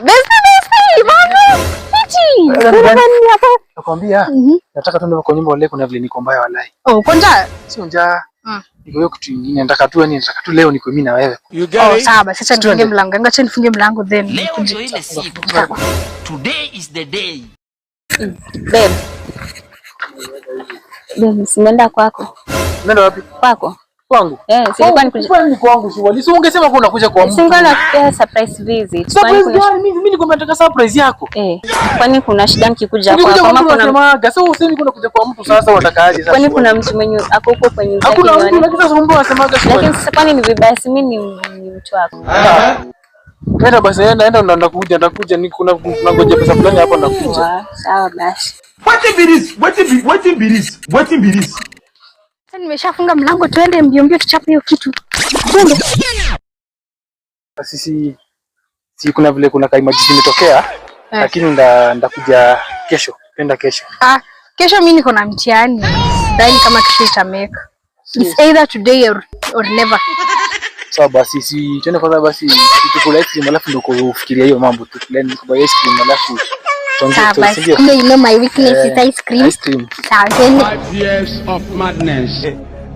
Besti, mama. Hichi. Nakwambia, nataka tuende kwa nyumba wale, kuna vile niko mbaya walai. Oh, uko njaa? Sio njaa. Niko hiyo kitu kingine, nataka tu leo niko mimi na wewe. Oh, sawa basi acha nifunge mlango. Acha nifunge mlango then. Leo ndio ile siku. Today is the day. Babe. Babe, simeenda kwako. Nenda wapi? Kwako. Kwangu. Silikuwa nikuja. Kwani kwangu shughuli. Si ungesema kwa unakuja kwa mtu. Singa na surprise visit. Surprise gani? Mimi niko nataka surprise yako. Kwani kuna shida nikikuja kwako? Kama kuna sasa usemi kuna kuja kwa mtu sasa unatakaje sasa? Kwani kuna mtu mwenye ako huko kwenye nyumba yake? Hakuna mtu lakini sasa mbona unasemaga sio? Lakini sasa kwani ni vibaya si mimi ni mtu wako. Nenda basi enda ndakuja ni kuna ngoja pesa fulani hapa ndakuja. Sawa basi. What be this? Sasa nimeshafunga mlango, twende mbio tuchape hiyo kitu. Twende. Si kuna vile kuna kaimaji zimetokea lakini ndakuja kesho. Twenda kesho. Kesho mimi niko na mtihani. Sidhani kama kesho itameka. It's either today or never. Sawa basi twende kwanza basi tukule ice cream alafu ndio kufikiria hiyo mambo tu. Then tukubaya ice cream alafu you know my weakness is ice cream. 5 years of madness.